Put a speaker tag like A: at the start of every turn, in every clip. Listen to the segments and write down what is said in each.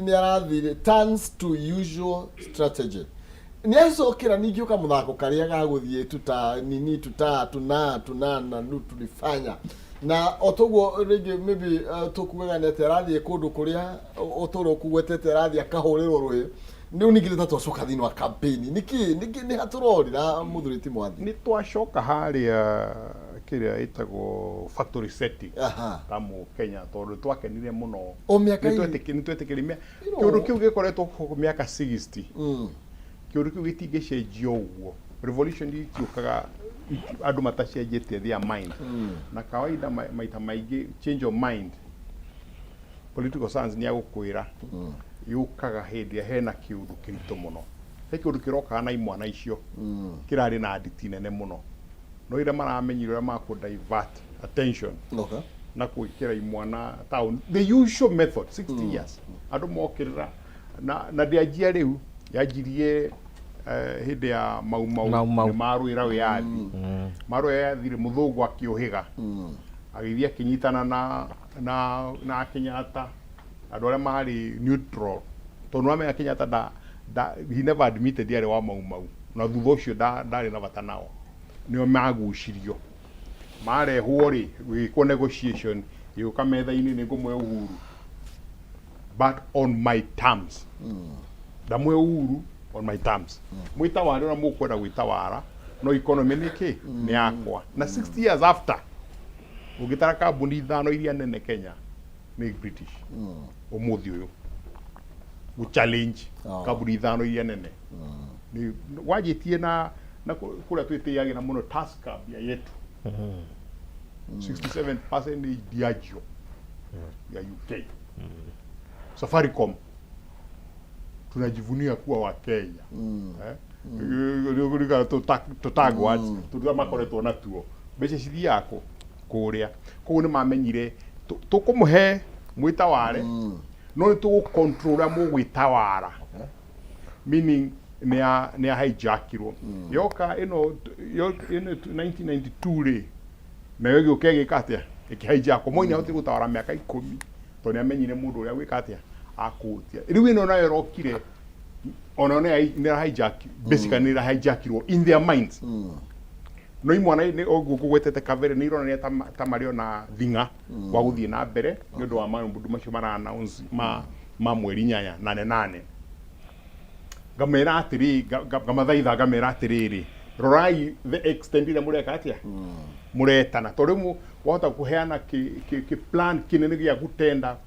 A: ni arathire turns to usual strategy ni acokira ningi uka muthako karia gaguthie tuna na nu tulifanya na otoguo rege maybe tukugaga nete arathie kundu kuria otoro kugwetete arathie akahurirwo rwe niu ningi tatocoka thini wa campaign niki ni haturorira muthuriti mwathi
B: ni twacoka haria kiria itagwo factory setting tamu Kenya tondu twakenire muno ni twetikirimia kiundu kiu gikoretwo miaka 60 kiundu kiu gitingicenjio uguo revolution ikiukaga andu matacenjetie their mind na kawaida maita maingi change of mind political science ni agukwira yukaga hindi hena kiundu kirito muno kiundu kiroka na imwana icio kirari na nditi nene muno no ira maramenyire ura maku divert attention na kuikira imwana town the usual method 60 years andu mokirira na ndiajia riu yajirie hindi ya mau maruira wiathi maruira yathire muthugu akiohiga agithia kinyitana na Kenyatta andu aria mari neutral tondu amenya Kenyatta he never admitted yari wa mau na thutha ucio ndari na bata nao nio magucirio marehwo ri gwikwo negotiation yuka metha-ini ni ngumwe Uhuru but on my terms ndamwe Uhuru on my terms mwitawara na mukwenda gwitawara no economy niki ni yakwa na 60 years after ugitara kambuni ithano iria nene Kenya ni British umuthi uyu gu challenge kambuni ithano iria nene ni wajitie na kuria twitiagira muno Tusker ya yetu 67% Diageo ya UK Safaricom tunajivunia kuwa wa Kenya ndio tutagwa tutuga makoretwo natuo mbeca cithi yako kuria koguo ni mamenyire tukumuhe mwitaware no ni tu control mugwitawara meaning ni hijackirwo yoka ino 1992 ri na yogi ukegika atia ikihijackwo moini hoti gutawara miaka 10 to ni amenyire mundu uria gwika atia akutia riu ino nayo rokire ona ni hijack basically ni hijackirwo in their minds no imwana ni ogugwetete kavere ni irona ni tamario na thinga wa guthie na mbere ni undu wa maundu macio mara announce ma mweri 8 gamera atiri gamathaitha gamera atiriri rorai the extent ile mureka atia muretana torimu wahota kuheana ki plan kinene gia kutenga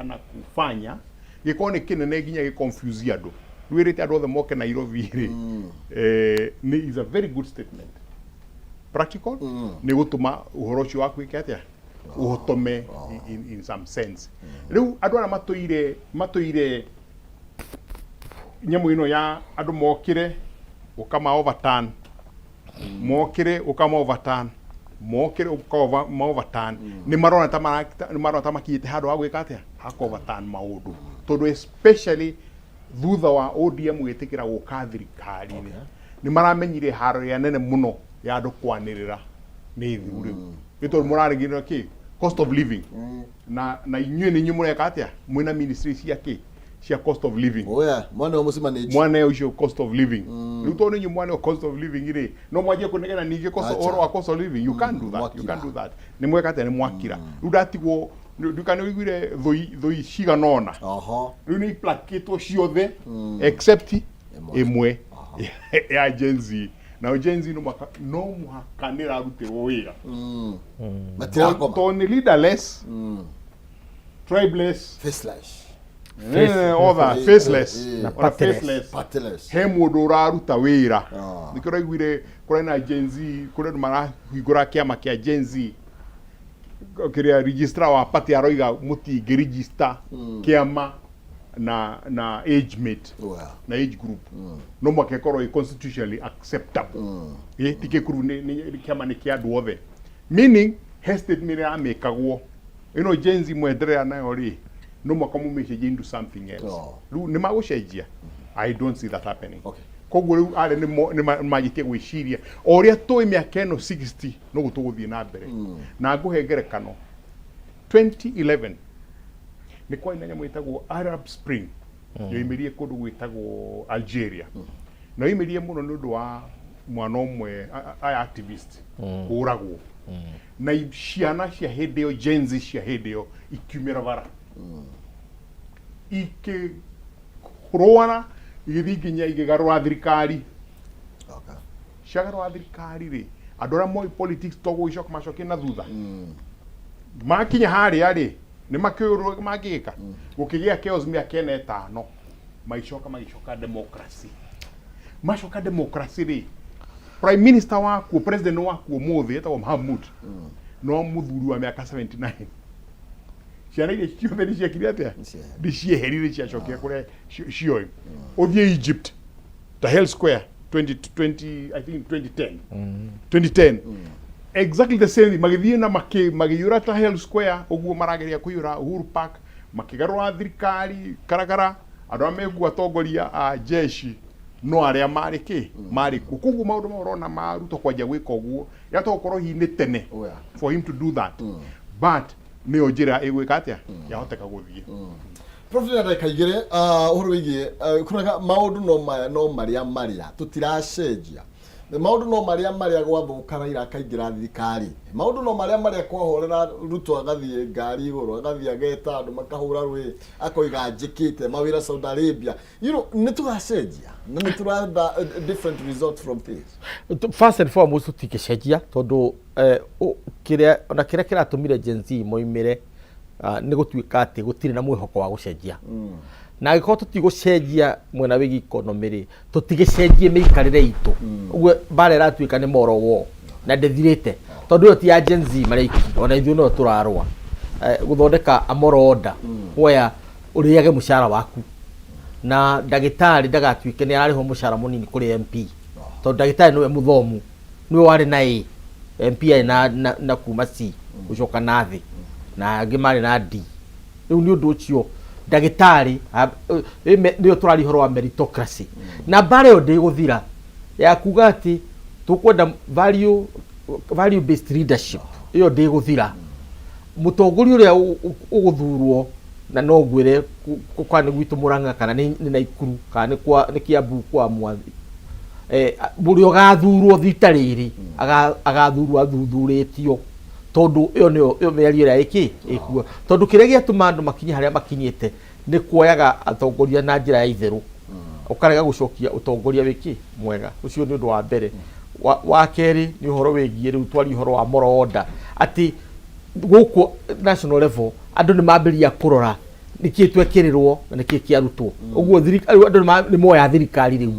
B: na kufanya gikone kinene ginya giconfuse andu rwirite andu othe moke Nairobi ri ni is a very good statement practical ni gutuma uhoro ucio waku ikatia uhotome in some sense riu andu ara matoire nyamu ino ya andu mokire ukama overturn mokire ukama overturn mokire ukama overturn ni marona tamakite hado agwika atia hako overturn maundu tondu especially thutha wa ODM gwitikira guka thirikari ni maramenyire haro ya nene muno ya andu kwanirira ni thuri ito murarigirira ki cost of living na inyue ni nyumureka atia mwina ministry cia ki cia cost of living
A: mwana omusi manage
B: mwana ucio cost of living luto ni mwana cost of living ire no mwaje kunegena ninge cost of living you can't do that ni mweka ate ni mwakira rudatigwo ndukane wigwire thoi ciganona riu ni placate ciothe except imwe ya Gen Z na Gen Z no muhakanira rutirwo wira to ni leaderless tribeless
A: faceless
B: faceless he mundu uraruta wira nikiro igwire kura na Gen Z kura marahingura kiama kia Gen Z kiria registrar wa party aroiga muti register kiama na age mate na age group no makekoro constitutionally acceptable tike kuru ni kiama ni kia duothe meaning hasted mire amekagwo Gen Z mwenderea nayo ri no makamu message into something else ni magucenjia I don't see that happening koguo riu are ni majitie gwiciria oria toi miaka eno 60 no gutuguthie na mbere na nguhe ngerekano 2011 ni kwa ina nyamå ĩtagwo Arab Spring yoimirie kũndũ gwĩtagwo Algeria na yoimirie mũno nĩ ũndũ wa mwana ũmwe activist kũragwo na ciana cia hĩndĩ ĩyo Gen Z cia hĩndĩ ĩyo ikiumĩra bara ikĩrũana igĩthiĩ nginya igĩgarũra thirikari ciagarũra thirikari rĩ andũ arĩa moĩ politics togũgĩcoka macokie na thutha makinya harĩa rĩ nĩ makĩũrwo mangĩka gũkĩgĩa chaos mĩaka 5 magĩcoka democracy macoka democracy rĩ prime minister wakuo president wakuo mũthĩ etagwo Mahmoud no mũthuri wa mĩaka 79 ciana iria ciothe nĩ ciekire atĩa ndicieherire ciacokia kũrĩa cioĩ ũthiĩ Egypt Tahrir Square 20 I think 2010 exactly the same magĩthiĩ na magĩiyũra Tahrir Square ũguo marageria kũiyũra Uhuru Park makĩgarũra thirikari karakara andũ arĩa megua atongoria a jeshi no arĩa marĩ kĩ marĩ kuo maũndũ marona maruto kwanja gwĩka ũguo yatokorwo hinĩ tene for him to do that but nĩyo njĩra ĩgwĩka atĩa yahoteka gũthiĩ
A: Professor Ndakaigire ũhoro wĩgiĩ kunaga maũndũ no marĩa tutiracenjia maũndũ no marĩa gwathũka Raila akaingĩra thirikari maũndũ no marĩa kwahorera Ruto agathiĩ ngari igũrũ agathiĩ ageta andũ makahũra rũĩ akoiga njĩkĩte mawĩra Saudi Arabia nĩ tũgacenjia na nĩ tũrenda different result from this.
C: First and foremost tũtingĩcenjia tondũ kĩrĩa kĩratũmire Gen Z moimĩre nĩ gũtuĩka atĩ gũtirĩ na mwĩhoko wa gũcenjia na angĩkorwo tũtigũcenjia mwena wĩgiĩ economy rĩ tũtigĩcenjie mĩikarĩre itũ ũguo bara ĩratuĩka nĩ morowo na ndĩthirĩte tondũ ĩyo ti ya Gen Z marĩki ona ithuĩ no tũrarũa gũthondeka a moral order where ũrĩage mũcara waku na ndagĩtarĩ ndagatuĩke nĩ ararĩhwo mũcara mũnini kũrĩ MP tondũ ndagĩtarĩ nĩwe mũthomu nĩwe warĩ na A MP na kuma C gũcoka na thĩ na angĩ marĩ na D rĩu nĩ ũndũ ũcio ndagĩtarĩ nĩyo tũrari ũhoro wa meritocracy na bara ĩyo ndĩgũthira ya kuga atĩ tũkwenda value based leadership ĩyo ndĩgũthira mũtongoria ũrĩa ũgũthurwo na no ngwĩre kwa nĩ gwitũ Mũrang'a kana nĩ Naikuru kana nĩ Kiambu kwa Mwathi mũrĩa ũgathurwo thita rĩrĩ agathurwo athuthurĩtio tondu iyo nĩyo mĩario ĩrĩa ĩkuo tondu kĩrĩa gĩatũma andũ makinye harĩa makinyĩte nĩ kuoyaga atongoria na njĩra ya itherũ ũkarega gũcokia ũtongoria wĩkĩ mwega ũcio nĩ ũndũ wa mbere wa kerĩ nĩ ũhoro wĩgiĩ rĩu twari ũhoro wa moral order atĩ gũkũ national level andũ nĩ mambĩrĩria kũrora nĩkĩ twekĩrĩrwo na nĩkĩ kĩarutwo ũguo andũ nĩ moya thirikari rĩu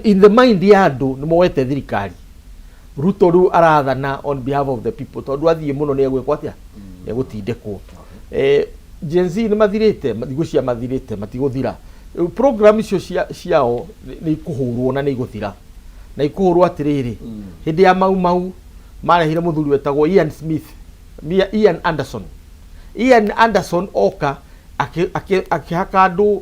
C: in the mind ya andũ nĩ moete thirikari Ruto rĩu arathana on behalf of the people tondu athiĩ mũno nĩ egwĩkwo atĩa egũtindĩkwo Gen Z nĩ mathirĩte thigũ cia mathirĩte matigũthira program icio ciao nĩ ikũhũrwo na nĩ igũthira na ikũhũrwo atĩrĩrĩ hĩndĩ ya mau marehire mũthuri wetagwo Ian Anderson oka akĩhaka andũ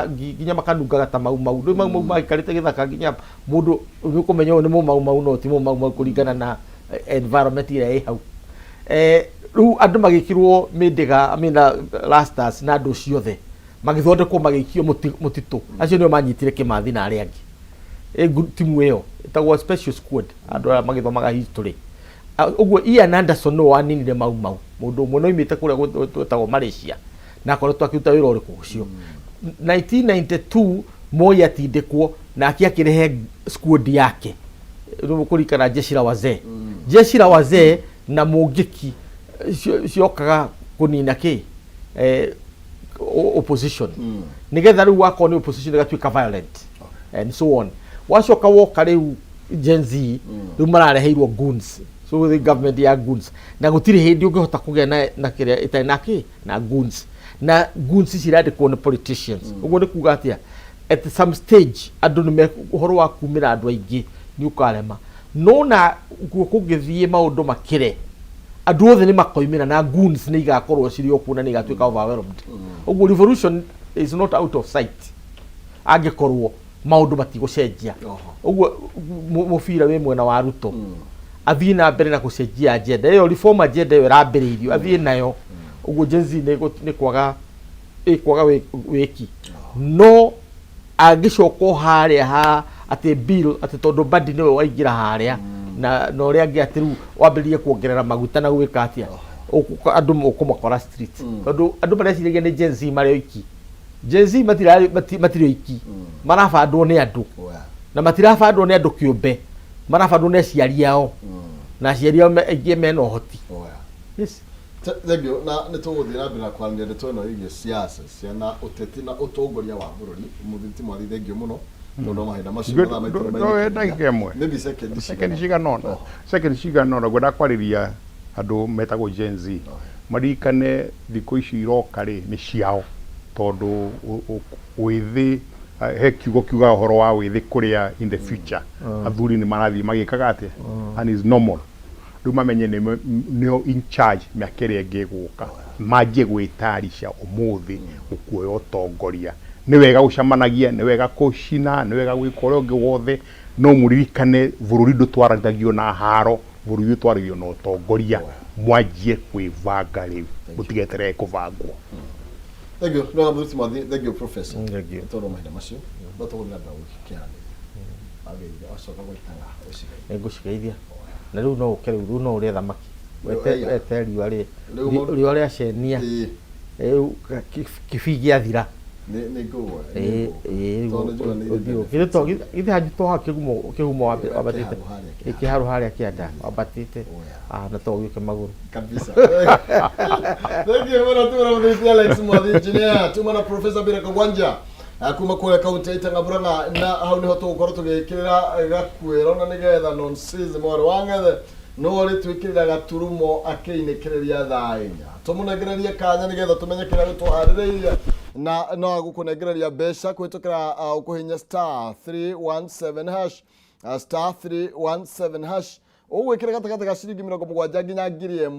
C: nginya makanungaga ta mau rĩu mau magĩkarĩte gĩthaka nginya mũndũ nĩ ũkũmenya ũyũ nĩ mau no ti mau kũringana na environment ĩrĩa ĩ hau rĩu andũ magĩkĩrwo mĩndĩga rastas na andũ ciothe magĩthondekwo magĩikio mũtitũ acio nĩo manyitire Kĩmathi na arĩa angĩ timu ĩyo ĩtagwo special squad andũ arĩa magĩthomaga history ũguo Ian Anderson no waninire mau mũndũ ũmwe no imĩte kũrĩa gwĩtagwo Malaysia na akoretwo akĩruta wĩra ũrĩkũ ũcio 1992 Moi atindĩkwo na akĩrehe squad yake kũrikana jeshi la wazee na Mũngĩki ciokaga kũnina opposition nĩgetha rĩu wakorwo nĩ opposition ĩgatuĩka violent and so on wacoka woka rĩu Gen Z rĩu marareheirwo goons so the government ya goons na gũtirĩ hĩndĩ ũngĩhota kũgĩa na kĩrĩa ĩtarĩ na goons cirandĩkwo nĩ politicians ũguo nĩ kuga atĩa at some stage andũ nĩ ũhoro wa kumĩra andũ aingĩ nĩ ũkarema no na kũngĩthiĩ maũndũ makĩre andũ othe nĩ makoimĩra na goons nĩ igakorwo cirĩ okuo na nĩ igatuĩka overwhelmed ũguo revolution is not out of sight angĩkorwo maũndũ matigũcenjia ũguo mũbira wĩ mwena wa Ruto athiĩ na mbere na gũcenjia agenda ĩyo reform agenda ĩyo ĩrambĩrĩirio athiĩ nayo uguo jenzi ni kwaga wiki no agicoko haria ha ati bill ati tondu badi niwe waingira haria na no ria angi ati ru wambirie kuongerera maguta na gwika atia andu mukumakora street tondu andu mareciragia ni jenzi mari oiki jenzi matiri oiki marabandwo ni andu na matirabandwo ni andu kiumbe marabandwo ni aciari ao na aciari ao aingi mena uhoti yes
A: thegio na nä tå gå thiä na mbere na kwaranä ndeto ä no igie siasa ciana å teti na å tongoria wa bå rå ri må thiti mwathi thengio må no tondå mahinda
B: macio ciganona gwenda kwarä andå metagwo Gen Z marikane thikå ici iroka rä nä ciao tondå wä he kiugo kiuga å horo wa wä thä kå rä a in the future athuri nä marathiä magä kaga atä and is normal rä u mamenye nä in charge mä aka ä rä a ngä gå ka manjie gwä tarica å må thä gå kuoya å tongoria nä wega gå camanagia nä wega kå cina nä wega gwä ka å rä a å ngä wothe no må ririkane bå rå ri ndå twarithagio na haro bå rå ri å twarithagio na å tongoria mwanjie kwä banga rä u må tigeterere kå bangwo
A: thegio no må mwathi thegio professor tondå mahinda macio no tå gå thiä na mbere gå kä aranä agä acoka gå itanga
C: nä ngå cigeithia na rä u no å ke rä u no å rä a thamaki wete riua rä a cenia kä bi gä athira githä hanju to ha kä humo wambatä te kä harå harä a kä anda wambatä te na to gä ke magå
A: rå tumana Professor Bira Kagwanja kuma kule kaunti ya Itang'abura na hau niho tugukorwo tugikirira gakwiro na nigetha nonsense mwari wangethe no ri twikirira gaturumo akiinikiriria thainya tumunegereria kanya nigetha tumenye kira gutwaririria na no agukunegereria mbeca kwitukira ukuhinya star 317 hash star 317 hash ugwikira gatagata ga ciringi 70 nginya ngiri 1